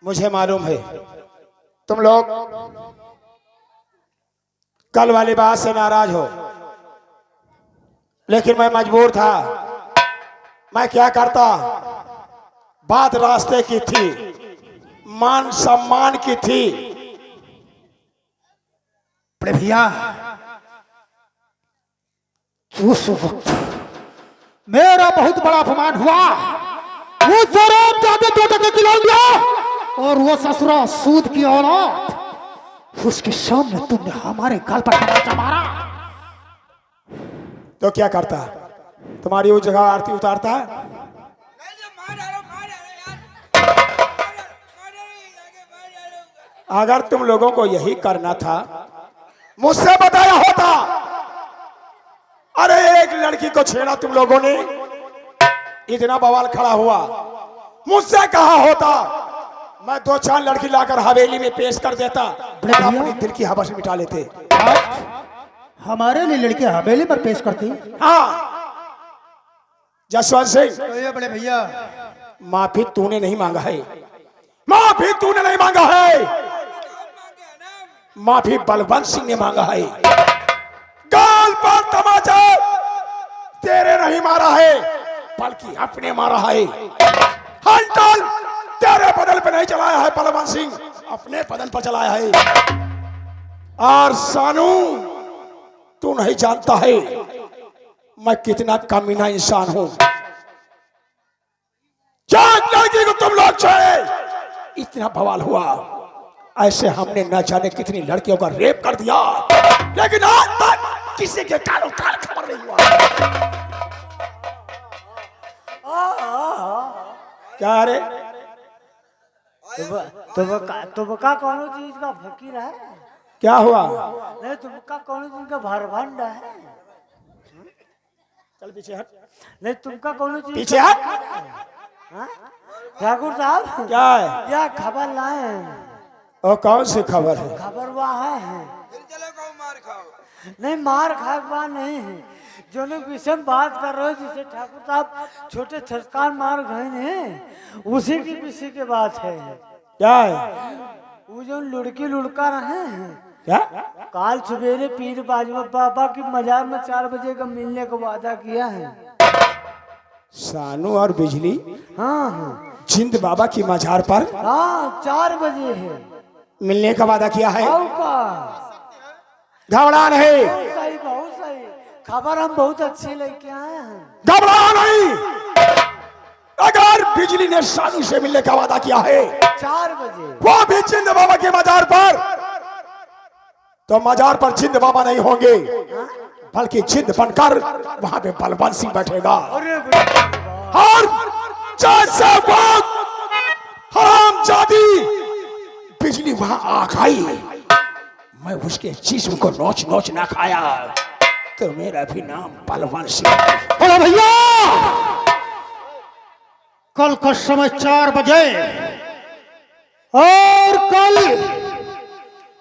मुझे मालूम है तुम लोग कल वाली बात से नाराज हो, लेकिन मैं मजबूर था। मैं क्या करता, बात रास्ते की थी, मान सम्मान की थी। बड़े भैया, उस वक्त मेरा बहुत बड़ा अपमान हुआ। वो जरूर जाते 2 टके खिला दिया और वो ससुरा सूद की औलाद, उसके सामने तुमने हमारे गाल पर तमाचा मारा। तो क्या करता, तुम्हारी उस जगह आरती उतारता। अगर तुम लोगों को यही करना था मुझसे बताया होता। अरे एक लड़की को छेड़ा तुम लोगों ने, इतना बवाल खड़ा हुआ, मुझसे कहा होता, मैं 2-4 लड़की लाकर हवेली में पेश कर देता और अपने दिल की हवस मिटा लेते। हमारे लिए लड़के हवेली पर पेश करती। हाँ जसवंत सिंह, तो बड़े भैया, माफी तूने नहीं मांगा है, माफी तूने नहीं मांगा है, माफी बलवंत सिंह ने मांगा है। गाल पर तमाचा तेरे नहीं मारा है, बल्कि अपने मारा है। हंटल तेरे बदन पे नहीं चलाया है बलवंत सिंह, अपने बदन पर चलाया है। और सानू, तू नहीं जानता है मैं कितना कमीना इंसान हूं। चार लड़की को तुम लोग छेड़े, इतना बवाल हुआ। ऐसे हमने न जाने कितनी लड़कियों का रेप कर दिया, लेकिन आज तक किसी के कानों कान खबर नहीं हुआ। क्या रे, तुमका कौन चीज का फकीर है? क्या हुआ? नहीं, तुमका कौन चीज का भरभंड है? चल पीछे हट। नहीं, तुमका कौन चीज पीछे हट। हाँ? ठाकुर साहब, क्या है? क्या खबर लाए? और कौन सी खबर है? खबर वह है नहीं, मार खा नहीं है जो लोग विषय बात कर रहे हो, जिसे ठाकुर साहब छोटे छटकार मार गए हैं, उसी की विषय की बात है। क्या है? वो जो लुड़की लुड़का रहे हैं, क्या? काल सवेरे पीर बाजवा बाबा की मजार में 4 बजे का मिलने का वादा किया है। सानू और बिजली हाँ हाँ जिंद बाबा की मजार पर हाँ, 4 बजे है। मिलने का वादा किया है। का घबरा नहीं, बहुत सही, बहुत सही खबर हम बहुत अच्छी लेके आए हैं। घबरा नहीं। अगर बिजली ने सानू से मिलने का वादा किया है 4 बजे, वो भी जिंद बाबा के मजार पर, तो मजार पर जिंद बाबा नहीं होंगे, बल्कि जिंद बनकर वहां पे बलवंत सिंह बैठेगा। और जैसे हराम जादी बिजली वहां आंख आई, मैं उसके जिस्म को नोच नोच ना खाया तो मेरा भी नाम बलवंत सिंह। अरे भैया, कल का समय 4 बजे और कल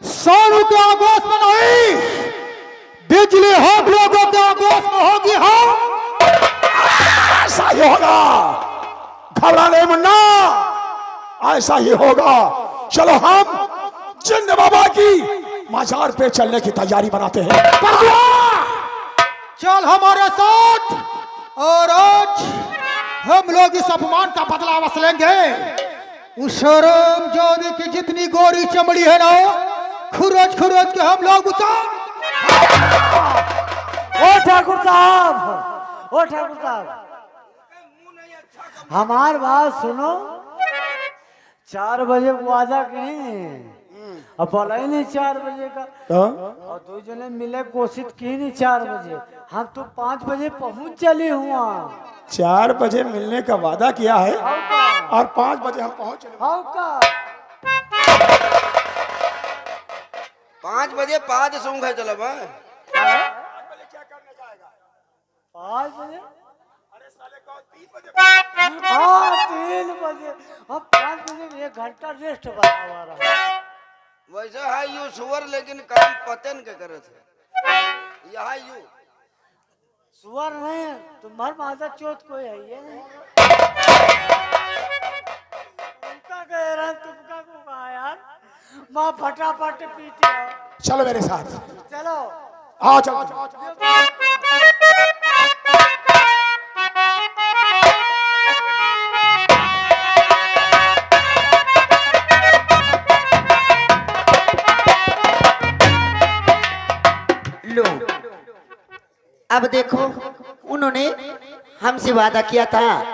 सानू के आगोश में नहीं, बिजली हम लोगों के आगोश में होगी। हम ऐसा ही होगा, घबरा नहीं मुन्ना, ऐसा ही होगा। चलो हम जिंद बाबा की मजार पे चलने की तैयारी बनाते हैं। चल हमारे साथ, और आज हम लोग इस अपमान का बदला वसूलेंगे। उस शर्म जोधी की जितनी गोरी चमड़ी है ना, खुरच खुरच के हम लोग ओ ठाकुर साहब, ओ ठाकुर साहब, हमार बात सुनो। 4 बजे को वादा कहें, अब बोला ही नहीं 4 बजे का। और 2 जने मिले कोशिश की नहीं 4 बजे, हम तो 5 बजे पहुंच चले हुआ। 4 बजे मिलने का वादा किया है और 5 बजे हम पहुंच चले। हाँ का 5 बजे 5 सूंघ है। चलो बा 5 बजे, हाँ 3 बजे, हम 5 बजे 1 घंटा रेस्ट बता रहा है। वैसे है यू सुअर, लेकिन काम पतन के करे थे। यह यू सुअर नहीं, तुम्हार माता चोत कोई है ये नहीं। तुमका कह रहा, तुमका बा फटाफट पीटे चलो मेरे साथ, चलो आओ चलो। लो, अब देखो, उन्होंने हमसे वादा किया था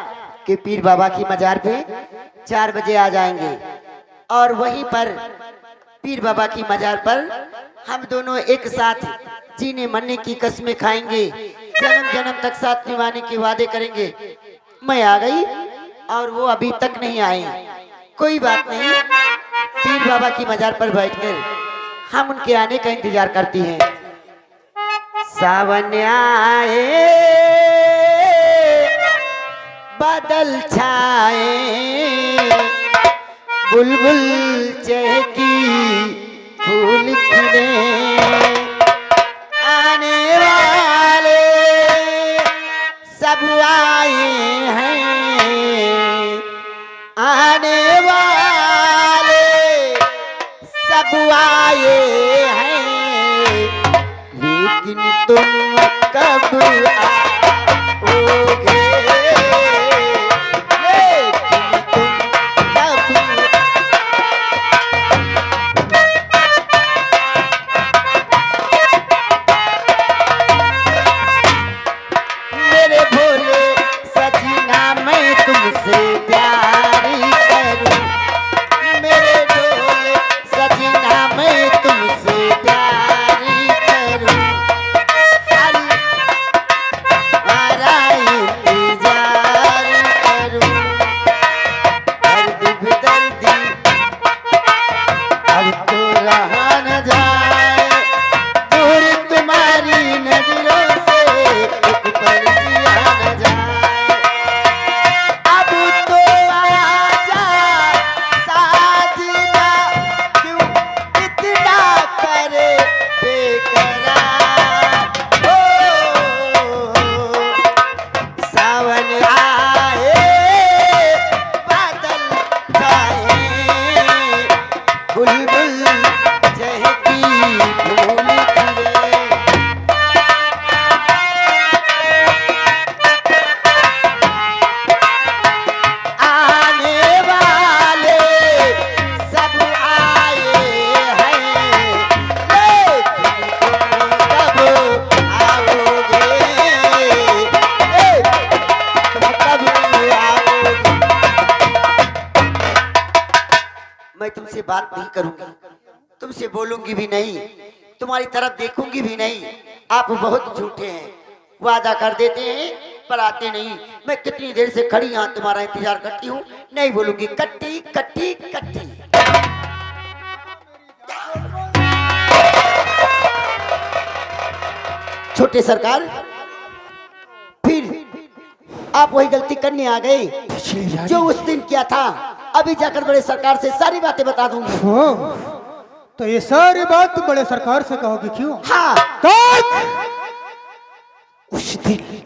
कि पीर बाबा की मजार पे 4 बजे आ जाएंगे और वहीं पर पीर बाबा की मजार पर हम दोनों एक साथ जीने मरने की कस्में खाएंगे, जन्म जन्म तक साथ निभाने के वादे करेंगे। मैं आ गई और वो अभी तक नहीं आए। कोई बात नहीं, पीर बाबा की मजार पर बैठकर हम उनके आने का इंतजार करती हैं। सावन आए बादल छाए, बुलबुल चहकी फूल खिले, आने वाले सब आए हैं, आने वाले सब आए हैं, लेकिन तुम कब आओगे, लेकिन तुम कब मेरे भोले सजना मैं तुमसे प्यार करूं, मेरे भोले सजना मैं तुमसे प्यार करूं, हमारा इंतजार करूं, दर्द बेदर्दी अब तो रहा न जाए, दूर तुम्हारी नजरों से एक पल जिया न जाए, अब तो आजा साजना, क्यों इतना करे बेकरार, ओ सावन आए बादल छाए, बुलबुल चहकी फूल खिले, आने वाले सब आए हैं, लेकिन तुम कब आओगे, तुम कब आओगे। मैं तुमसे बात नहीं करूंगी, तुमसे बोलूंगी भी नहीं, तुम्हारी तरफ देखूंगी भी नहीं। आप बहुत झूठे हैं, वादा कर देते हैं पर आते नहीं। मैं कितनी देर से खड़ी यहाँ तुम्हारा इंतजार करती हूँ, नहीं बोलूंगी। कट्टी कट्टी कट्टी। छोटे सरकार, फिर आप वही गलती करने आ गए जो उस दिन किया था। अभी जाकर बड़े सरकार से सारी बातें बता दूंगी। ओ, तो ये सारी बात तुम बड़े सरकार से कहोगे क्यों? हाँ, उस दिन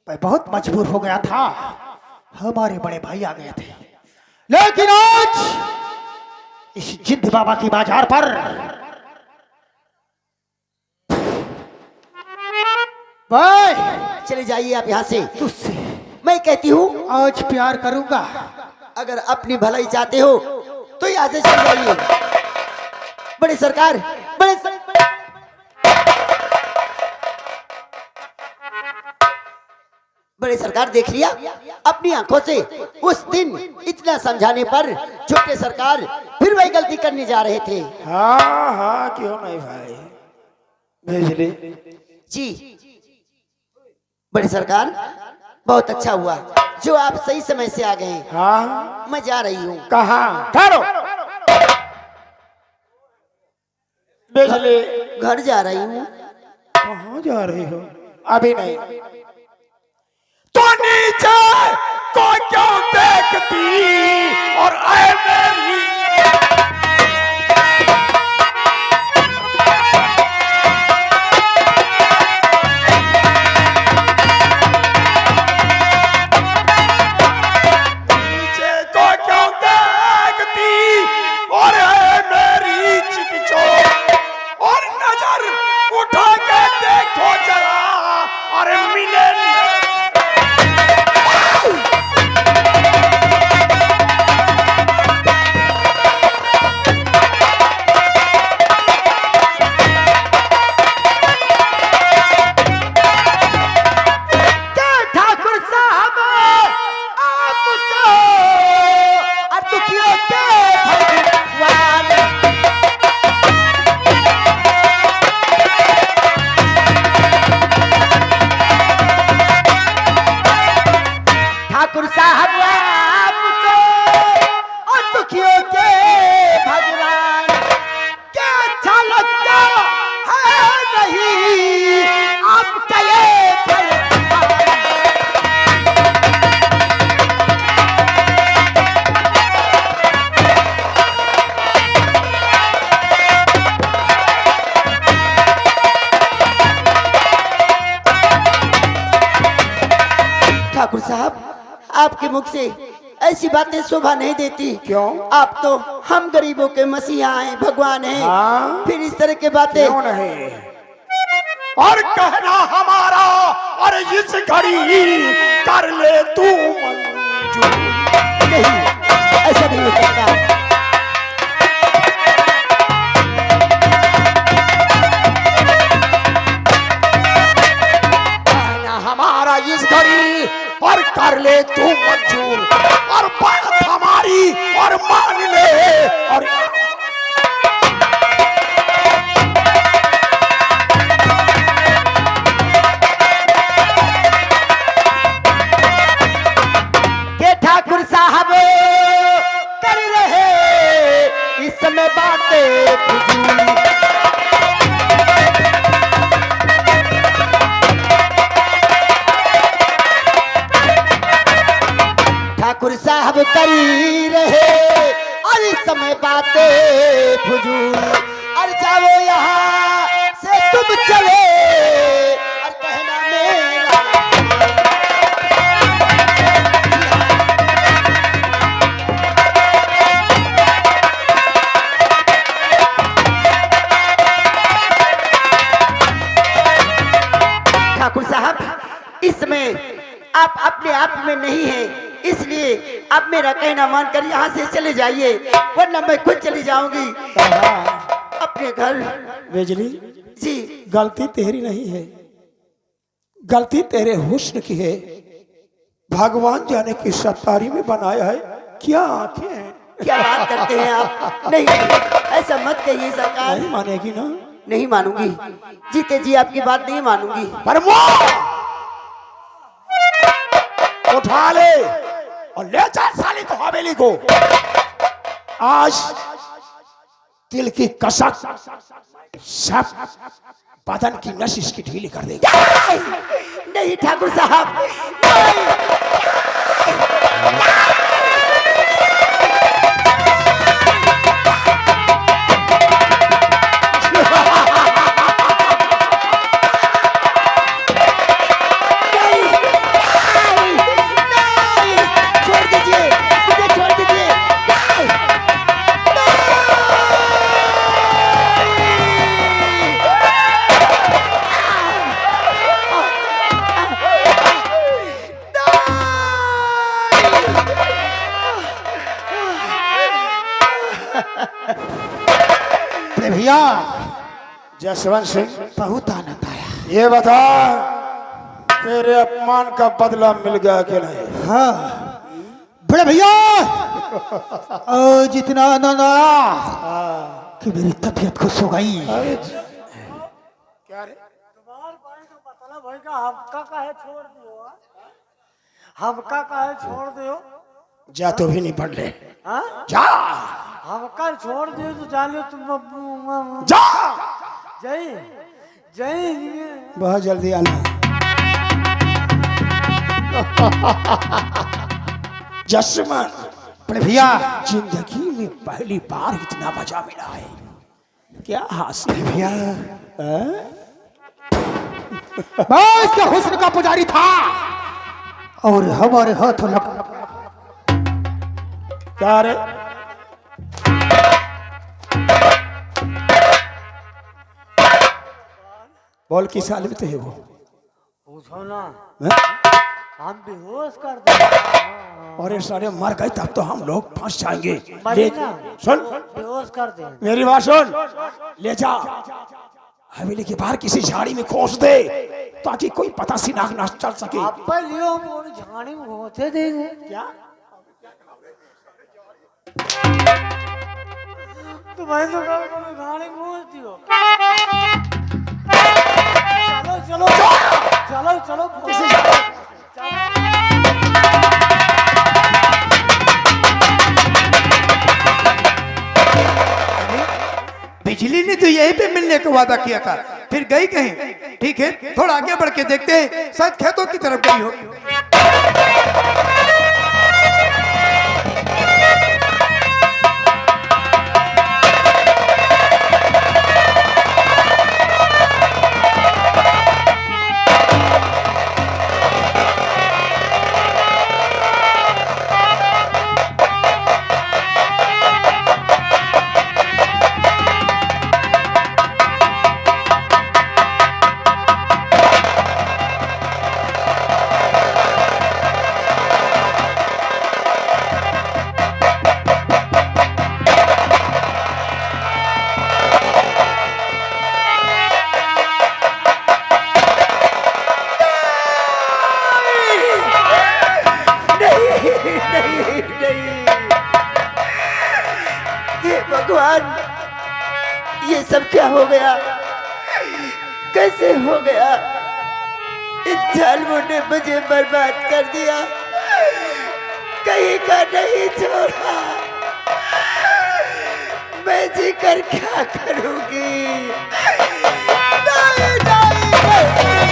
मैं बहुत मजबूर हो गया था, हमारे बड़े भाई आ गए थे, लेकिन आज इस जिद्द बाबा की बाजार पर भाई चले जाइए आप यहाँ से। तुझसे मैं कहती हूँ आज प्यार करूंगा। अगर अपनी भलाई चाहते हो तो यहाँ से चले जाइए। बड़े सरकार, बड़े सरकार, देख लिया अपनी आंखों से। उस दिन इतना समझाने पर छोटे सरकार फिर वही गलती करने जा रहे थे। हाँ हाँ, क्यों नहीं भाई, बिजली जी बड़े सरकार, बहुत अच्छा हुआ जो आप सही समय से आ गए। हाँ, मैं जा रही हूँ। कहाँ? ठहरो, बिजली घर जा रही हूँ। कहाँ जा रही हो? अभी नहीं तो नीचे को क्यों देखती और आए मेरी नीचे को क्यों देखती और आए मेरी और दुखियों के भगवान। ठाकुर साहब आपको और दुखियों के भगवान क्या अच्छा लगता है नहीं आपका ये फरमान। ठाकुर साहब आपके मुख से ऐसी बातें शोभा नहीं देती। क्यों? आप तो हम गरीबों के मसीहा हैं, भगवान हैं। हाँ? फिर इस तरह की बातें क्यों नहीं? और कहना हमारा और इस घड़ी कर ले तू मंजूर। नहीं, ऐसा नहीं हो सकता। कहना हमारा इस घड़ी और कर ले तू मंजूर, और बात हमारी और मान ले। और के ठाकुर साहब कर रहे इस समय बातें फजूल। ठाकुर साहब कर रहे और इस समय बातें फजूल। और जाओ यहाँ से तुम चले और कहना मेरा। ठाकुर साहब इसमें आप अपने आप में नहीं हैं, इसलिए आप मेरा कहना मानकर यहाँ से चले जाइए, वरना मैं खुद चली जाऊंगी अपने घर। बिजली जी गलती तेरी नहीं है, गलती तेरे हुस्न की है। भगवान जाने की सत्तारी में बनाया है। क्या आंखें हैं। क्या बात करते हैं आप? नहीं ऐसा मत कहिए सरकार। नहीं मानेगी ना? नहीं मानूंगी, जीते जी आपकी बात नहीं मानूंगी। पर वो उठा ले और ले चल साली को हवेली को। आज दिल की कसक सब बदन की नस इसकी ढीली कर देगी। नहीं ठाकुर साहब नहीं। भैया जसवंत सिंह बहुत आनंद आया। ये बता तेरे अपमान का बदला मिल गया कि नहीं? हाँ बड़े भैया जितना आनंद आया कि मेरी तबीयत खुश हो गई। क्या रे? भाई का हमका काहे छोड़ दियो? हमका काहे छोड़ दियो? जा तो भी नहीं पढ़ ले। हाँ? जा हमका छोड़ दियो तो जान लो तुम। जा जय जय बहुत जल्दी आना। जसवंत बड़े भैया जिंदगी में पहली बार इतना मजा मिला है। क्या हासिल भैया है? मैं इसके हुस्न का पुजारी था और हमारे हाथों लग। क्या रे? बोल किस हालत है वो? पूछो ना, हैं? हम बेहोश कर दे। अरे सारे मर गए तब तो हम लोग फंस जाएंगे। मरे ले ना। सुन बेहोश कर दे। मेरी बात सुन, ले जा हवेली के बाहर किसी झाड़ी में खोस दे ताकि कोई पता सी नाक ना चल सके। अब लियो हम झाड़ी में घोते देंगे। क्या तुम्हारी दुकान में गाड़ी घूमती हो। चलो चलो चलो चलो बिजली ने तो यहीं पे मिलने का वादा किया था, फिर गई कहीं? ठीक है, थोड़ा आगे बढ़ के देखते हैं, शायद खेतों की तरफ गई हो। हे भगवान, ये सब क्या हो गया? कैसे हो गया? इस जालिमों ने मुझे बर्बाद कर दिया, कहीं का नहीं छोड़ा। मैं जी कर क्या करूंगी? नहीं, नहीं, नहीं।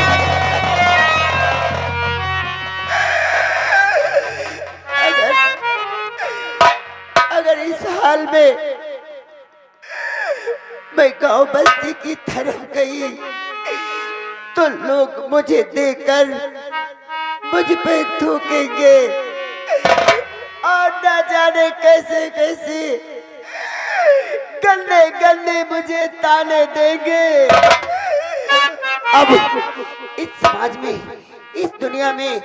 अगर इस हाल में मैं गांव बस्ती की तरफ गई तो लोग मुझे देखकर मुझ पे थूकेंगे और न जाने कैसे कैसे गंदे गंदे मुझे ताने देंगे। अब इस समाज में, इस दुनिया में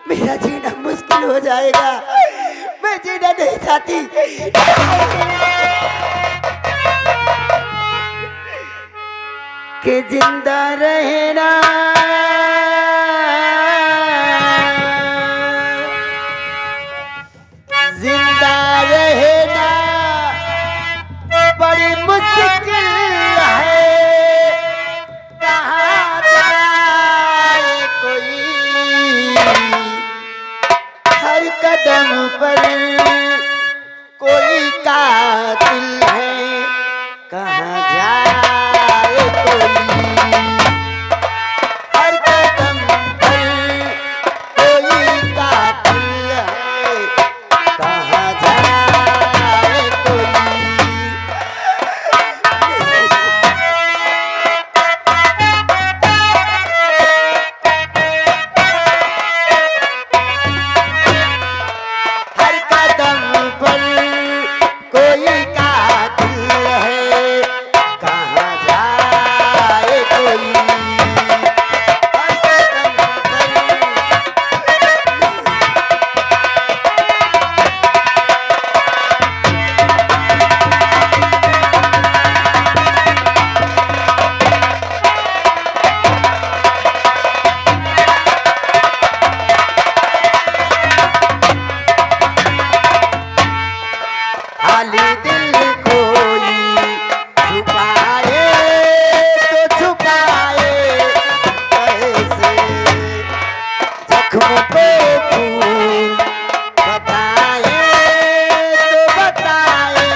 मेरा जीना मुश्किल हो जाएगा। मैं जीना नहीं चाहती। कि जिंदा रहना बड़ी मुश्किल है। कहाँ जाए कोई, हर कदम पर कोई कातिल है। कहाँ जाए कोई, हर कदम पर कोई कातिल है। कहाँ जाए कोई। हर कदम पर कोई कातिल है। कहाँ जाए कोई, हर कदम पर। खाली दिल कोई छुपाए तो छुपाए कैसे, जख्म को फूल बताए तो बताए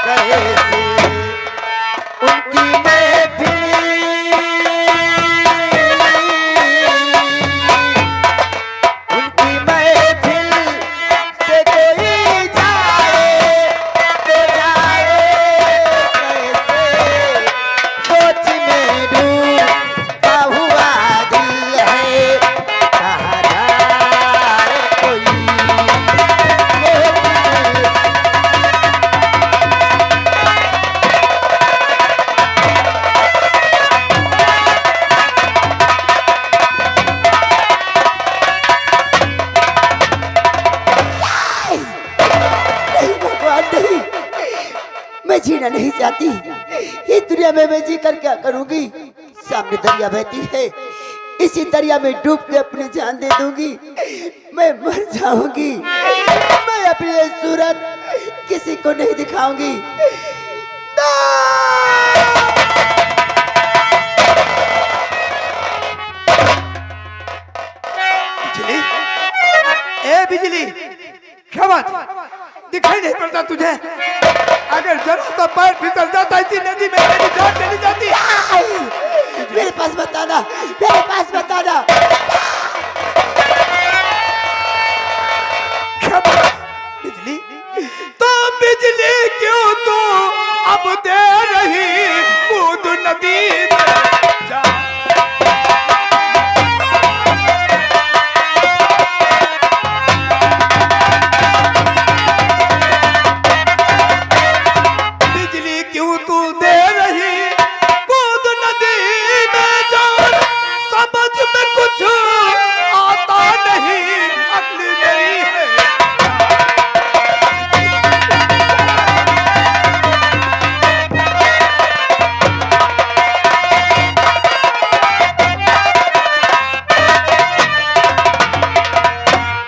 कैसे। उनकी महफिल, उनकी महफिल से कोई जाए तो जाए कैसे। सोच में डूबा हुआ दिल है। कहाँ जाए कोई, नहीं भगवान नहीं, मैं जीना नहीं चाहती। इस दुनिया में मैं जी कर क्या करूंगी? सामने दरिया बहती है, इसी दरिया में डूब के अपनी जान दे दूंगी। मैं मर जाऊंगी। मैं अपनी ये सूरत किसी को नहीं दिखाऊंगी। बिजली, ए बिजली, क्या बात? दिखाई नहीं पड़ता तुझे? अगर जरा सा पैर फिसल जाता इसी नदी में तेरी जान चली जाती। मेरे पास बताना, मेरे पास बताना। क्या बात? बिजली, तो बिजली क्यों तू अब दे रही कूद नदी में जा। बिजली क्यों तू दे रही कूद नदी में जान, समझ में कुछ आता नहीं, अक्ल मेरी है।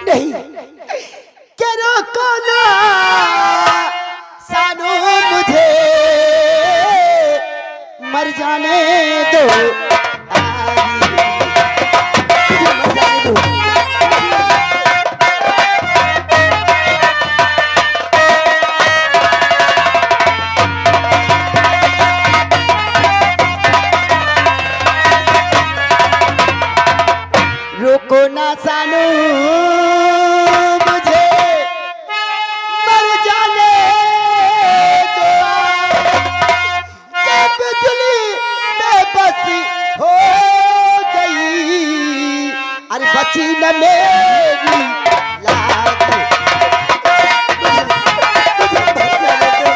नहीं, क्या रोको ना सानू, मुझे मर जाने दो। मुझे मर जाने दो। रोको ना सानू, मुझे मर जाने दो। क्या बिजली बेबसी हो गई, अरे बची न मेरी लाज। मुझे मर जाने दो।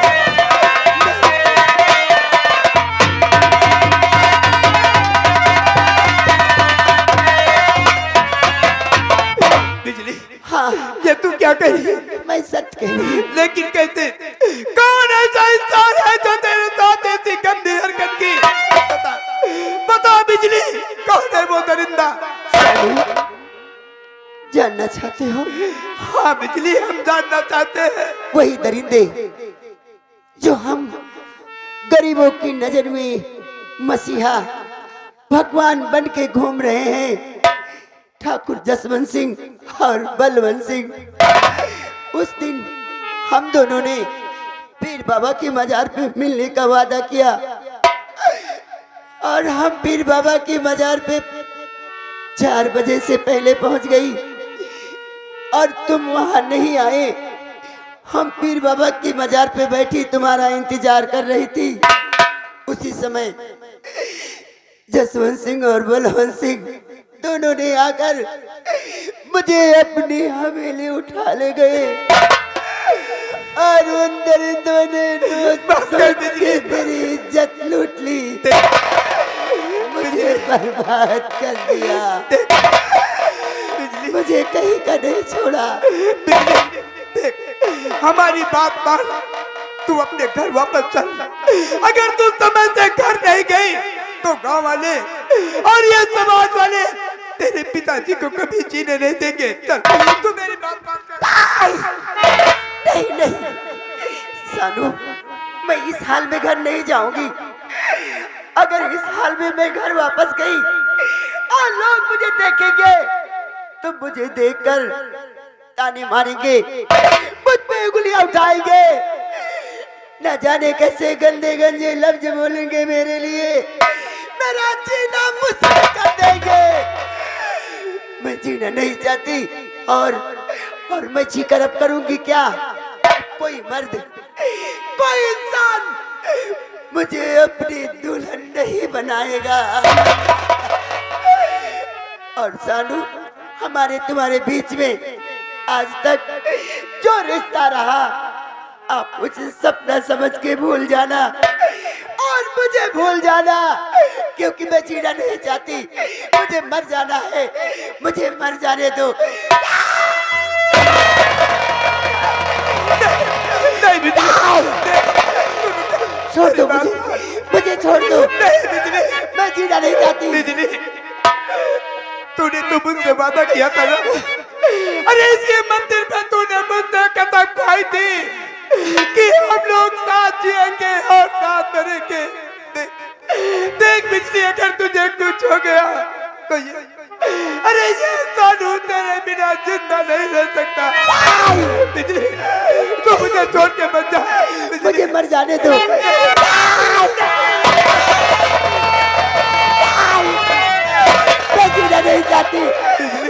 बिजली, हाँ, ये तू क्या कह रही है? मैं सच कह रही हूँ। लेकिन कैसे? कौन ऐसा इंसान है जो तेरे साथ ऐसी गंदी हरकत की? बता, बता बिजली, कौन है वो दरिंदा? जानना चाहते हो? हाँ बिजली, हम जानना चाहते हैं। वही दरिंदे जो हम गरीबों की नजर में मसीहा भगवान बन के घूम रहे हैं, ठाकुर जसवंत सिंह और बलवंत सिंह। उस दिन हम दोनों ने पीर बाबा की मजार पे मिलने का वादा किया और हम पीर बाबा की मजार पे 4 बजे से पहले पहुंच गई और तुम वहां नहीं आए। हम पीर बाबा की मजार पे बैठी तुम्हारा इंतजार कर रही थी। उसी समय जसवंत सिंह और बलवंत सिंह दोनों ने आकर मुझे अपनी हवेली उठा ले गए और उन दरिंदों ने मेरी इज्जत लूट ली, मुझे बर्बाद कर दिया, मुझे कहीं का नहीं छोड़ा। देख, हमारी बात मान, तू अपने घर वापस चल। अगर तू समय से घर नहीं गई तो गांव वाले और ये समाज वाले तेरे पिताजी को कभी जीने नहीं देंगे। चल, तू मेरी बात मान कर। नहीं नहीं सानू, मैं इस हाल में घर नहीं जाऊंगी। अगर इस हाल में मैं घर वापस गई और लोग मुझे देखेंगे तो मुझे देखकर ताने मारेंगे, मुझ पे उंगलियां उठाएंगे, न जाने कैसे गंदे गंदे लफ्ज बोलेंगे मेरे लिए, मेरा जीना मुश्किल कर देंगे। मैं जीना नहीं चाहती और मैं जीकर अब करूंगी क्या? कोई मर्द, कोई इंसान मुझे अपनी दुल्हन नहीं बनाएगा। और सानू, हमारे तुम्हारे बीच में आज तक जो रिश्ता रहा आप उसे सपना समझ के भूल जाना और मुझे भूल जाना, क्योंकि मैं जीना नहीं चाहती। मुझे मर जाना है, मुझे मर जाने दो। छोड़ दो मुझे छोड़ दो। मैं जीना नहीं चाहती। बिजली, तूने तो मुझसे वादा किया था ना? अरे इसी मंदिर पे तूने मुझसे कसम खाई थी साथ जिएंगे और साथ मरेंगे। देख देख बिजली, अगर तुझे कुछ हो गया तो अरे ये सानू तेरे बिना जिंदा नहीं रह सकता। बिजली तू मुझे छोड़ के मत जा। मुझे मर जाने दो। मैं जीना नहीं चाहती,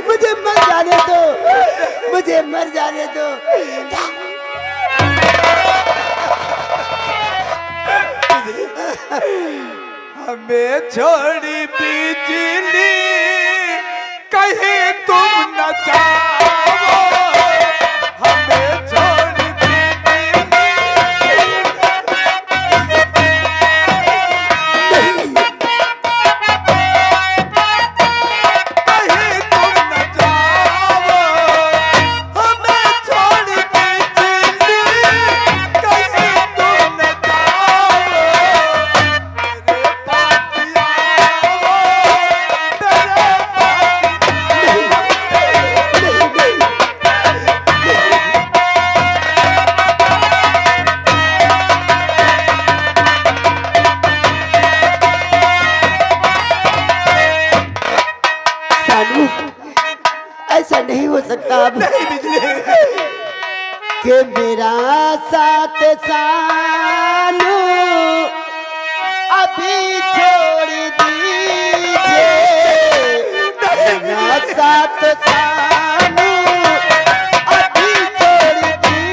मुझे मर जाने दो, मुझे मर जाने दो। हमें छोड़ी बिजली कहीं तुम न जाओ, हमें छोड़ी बिजली कहीं तुम न जाओ, हमें छोड़ी बिजली कहीं तुम न जाओ। मेरे पास आओ, सानू, ऐसा नहीं हो सकता अब कि मेरा साथ सानू अभी छोड़ दीजिए। मेरा साथ सानू अभी छोड़ दीजिए।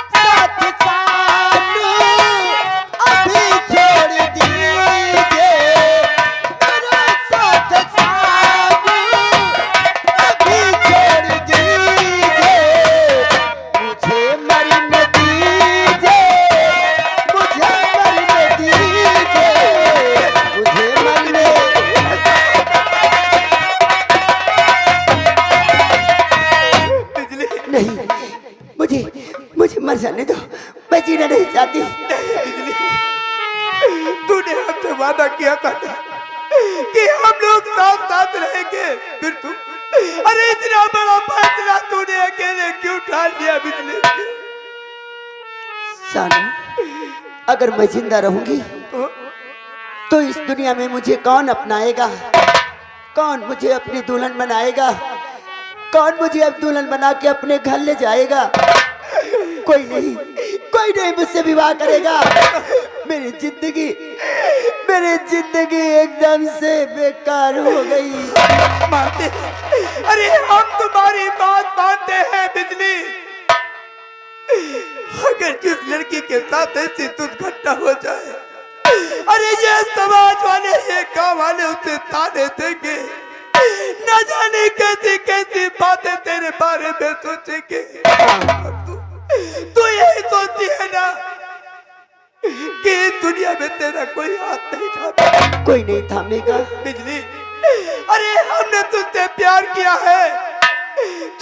साथ सानू अभी छोड़ दीजिए। मेरा साथ सानू अभी छोड़ दीजिए। मुझे मरने दीजिए, मुझे मरने दीजिए, मुझे मरने। नहीं, मुझे मुझे मर जाने दो, मैं जीना नहीं चाहती। तूने हमसे वादा किया था कि हम लोग साथ साथ रहेंगे, फिर तू अरे इतना बड़ा फैसला तूने अकेले क्यों ठान लिया बिजली? सानू, अगर मैं जिंदा रहूंगी तो इस दुनिया में मुझे कौन अपनाएगा? कौन मुझे अपनी दुल्हन बनाएगा? कौन मुझे अब दुल्हन बना के अपने घर ले जाएगा? कोई नहीं मुझसे विवाह करेगा। मेरी जिंदगी एकदम से बेकार हो गई। मानते, अरे हम तुम्हारी बात मानते हैं बिजली। अगर जिस लड़की के साथ ऐसी दुर्घटना हो जाए, अरे ये समाज वाले, ये गांव वाले उसे ताने देंगे, न जाने कैसी कैसी बातें तेरे बारे में सोचेंगे। तू यही सोचती है ना कि इस दुनिया में तेरा कोई हाथ नहीं थामेगा? कोई नहीं थामेगा। बिजली, अरे हमने तुझसे प्यार किया है,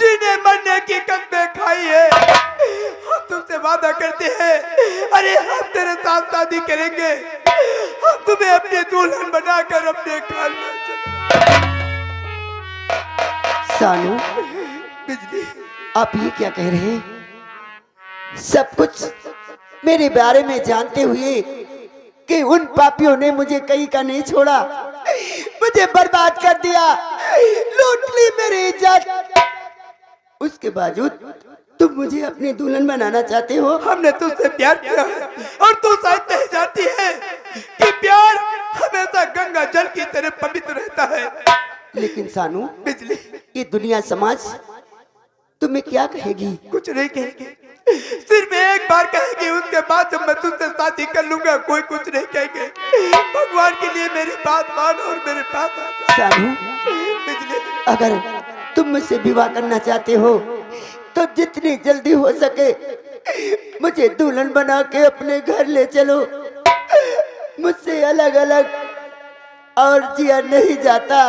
जीने मरने की कसमें खाई है। हम तुमसे वादा करते हैं, अरे हम तेरे साथ शादी करेंगे, हम तुम्हें अपने दुल्हन बनाकर अपने घर में चले। सानू, बिजली, आप ये क्या कह रहे हैं? सब कुछ मेरे बारे में जानते हुए कि उन पापियों ने मुझे कहीं का नहीं छोड़ा, मुझे बर्बाद कर दिया, लूट ली मेरी इज्जत। उसके बावजूद तुम मुझे अपनी दुल्हन बनाना चाहते हो? हमने तुझसे प्यार किया है और तू शायद नहीं जानती है कि प्यार हमेशा गंगा जल की तरह पवित्र रहता है। लेकिन सानू, बिजली, ये दुनिया समाज तुम्हें क्या कहेगी? कुछ नहीं कहेगी, सिर्फ एक बार कहेगी, उसके बाद जब मैं तुझसे शादी कर लूंगा कोई कुछ नहीं कहेंगे। भगवान के लिए मेरी बात मान और मेरे पास आ जा। सानू, बिजली, अगर तुम मुझसे विवाह करना चाहते हो तो जितनी जल्दी हो सके मुझे दुल्हन बना के अपने घर ले चलो। मुझसे अलग अलग और जिया नहीं जाता,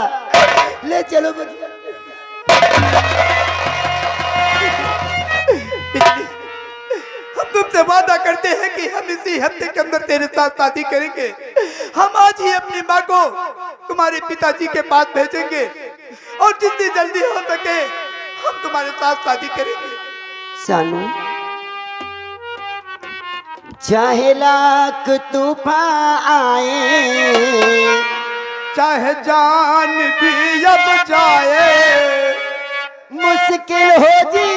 ले चलो मुझे। बिजली, हम तुमसे वादा करते हैं कि हम इसी हफ्ते के अंदर तेरे साथ शादी करेंगे। हम आज ही अपनी माँ को तुम्हारे पिताजी के पास भेजेंगे और जितनी जल्दी हो सके हम तुम्हारे साथ शादी करेंगे। सानू, चाहे लाख तूफान आए, चाहे जान भी अब जाए, मुश्किल हो जी